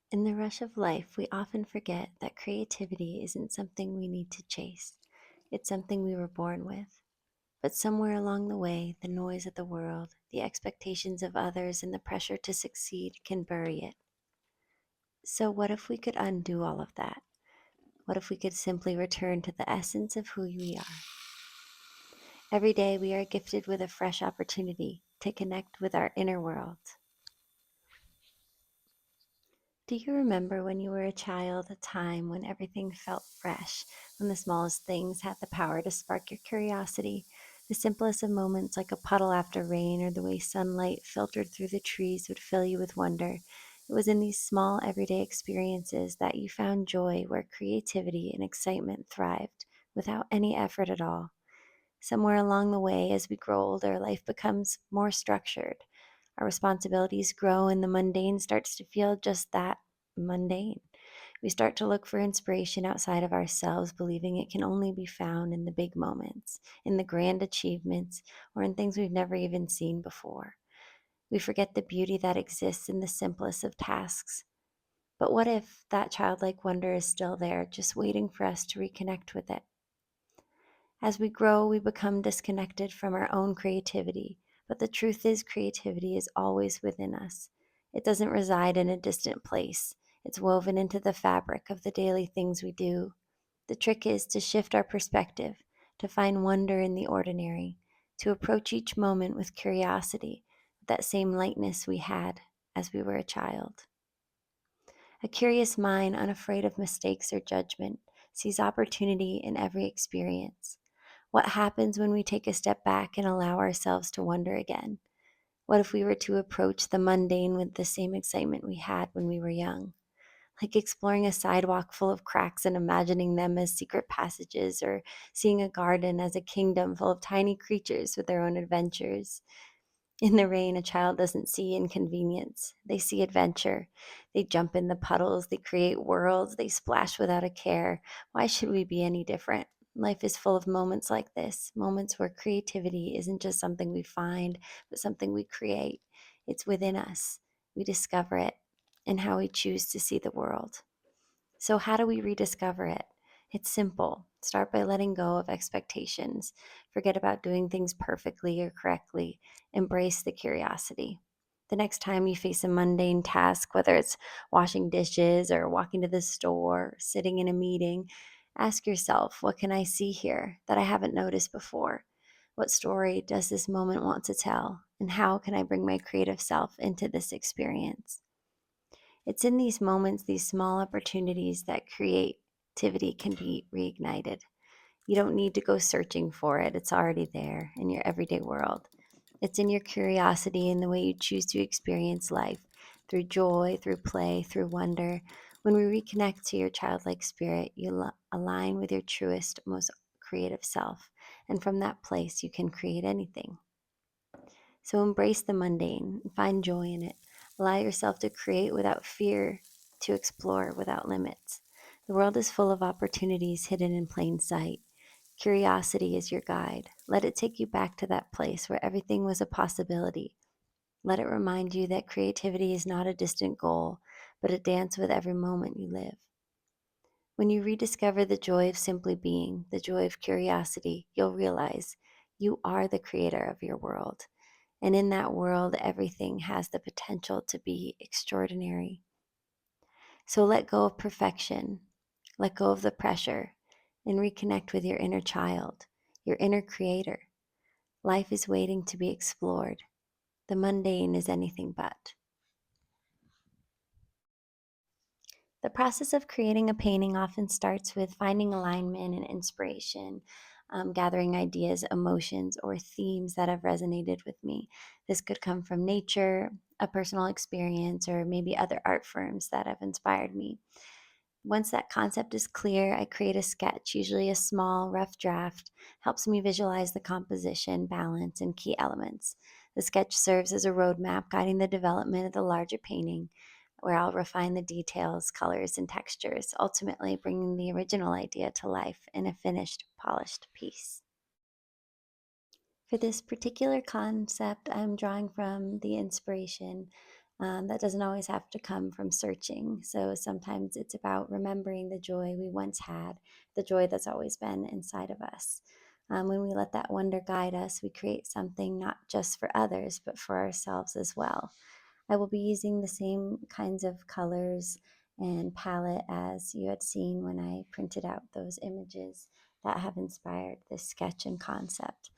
In the rush of life, we often forget that creativity isn't something we need to chase. It's something we were born with. But somewhere along the way, the noise of the world, the expectations of others, and the pressure to succeed can bury it. So, what if we could undo all of that? What if we could simply return to the essence of who we are? Every day, we are gifted with a fresh opportunity to connect with our inner world. Do you remember when you were a child, a time when everything felt fresh, when the smallest things had the power to spark your curiosity? The simplest of moments, like a puddle after rain or the way sunlight filtered through the trees, would fill you with wonder. It was in these small, everyday experiences that you found joy, where creativity and excitement thrived without any effort at all. Somewhere along the way, as we grow older, life becomes more structured. Our responsibilities grow, and the mundane starts to feel just that mundane. We start to look for inspiration outside of ourselves, believing it can only be found in the big moments, in the grand achievements, or in things we've never even seen before. We forget the beauty that exists in the simplest of tasks. But what if that childlike wonder is still there, just waiting for us to reconnect with it? As we grow, we become disconnected from our own creativity. But the truth is, creativity is always within us. It doesn't reside in a distant place, it's woven into the fabric of the daily things we do. The trick is to shift our perspective, to find wonder in the ordinary, to approach each moment with curiosity, with that same lightness we had as we were a child. A curious mind, unafraid of mistakes or judgment, sees opportunity in every experience. What happens when we take a step back and allow ourselves to wonder again? What if we were to approach the mundane with the same excitement we had when we were young? Like exploring a sidewalk full of cracks and imagining them as secret passages, or seeing a garden as a kingdom full of tiny creatures with their own adventures. In the rain, a child doesn't see inconvenience. They see adventure. They jump in the puddles, they create worlds, they splash without a care. Why should we be any different? Life is full of moments like this, moments where creativity isn't just something we find, but something we create. It's within us. We discover it in how we choose to see the world. So, how do we rediscover it? It's simple. Start by letting go of expectations. Forget about doing things perfectly or correctly. Embrace the curiosity. The next time you face a mundane task, whether it's washing dishes or walking to the store, or sitting in a meeting, ask yourself, what can I see here that I haven't noticed before? What story does this moment want to tell? And how can I bring my creative self into this experience? It's in these moments, these small opportunities, that creativity can be reignited. You don't need to go searching for it, it's already there in your everyday world. It's in your curiosity and the way you choose to experience life, through joy, through play, through wonder. When we reconnect to your childlike spirit, you align with your truest, most creative self. And from that place, you can create anything. So embrace the mundane and find joy in it. Allow yourself to create without fear, to explore without limits. The world is full of opportunities hidden in plain sight. Curiosity is your guide. Let it take you back to that place where everything was a possibility. Let it remind you that creativity is not a distant goal, but a dance with every moment you live. When you rediscover the joy of simply being, the joy of curiosity, you'll realize you are the creator of your world. And in that world, everything has the potential to be extraordinary. So let go of perfection, let go of the pressure, and reconnect with your inner child, your inner creator. Life is waiting to be explored. The mundane is anything but. The process of creating a painting often starts with finding alignment and inspiration, gathering ideas, emotions, or themes that have resonated with me. This could come from nature, a personal experience, or maybe other art forms that have inspired me. Once that concept is clear, I create a sketch, usually a small, rough draft, helps me visualize the composition, balance, and key elements. The sketch serves as a roadmap guiding the development of the larger painting, where I'll refine the details, colors, and textures, ultimately bringing the original idea to life in a finished, polished piece. For this particular concept, I'm drawing from the inspiration That doesn't always have to come from searching. So sometimes it's about remembering the joy we once had, the joy that's always been inside of us. When we let that wonder guide us, we create something not just for others, but for ourselves as well. I will be using the same kinds of colors and palette as you had seen when I printed out those images that have inspired this sketch and concept.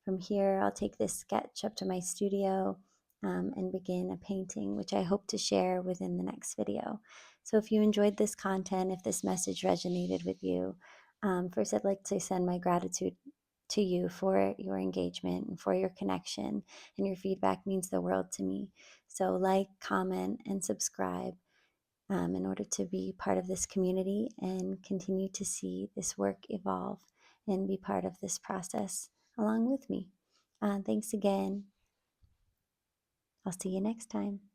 From here, I'll take this sketch up to my studio and begin a painting, which I hope to share within the next video. So if you enjoyed this content, if this message resonated with you, first I'd like to send my gratitude to you for your engagement and for your connection, and your feedback means the world to me. So like, comment, and subscribe in order to be part of this community and continue to see this work evolve and be part of this process along with me. Thanks again. I'll see you next time.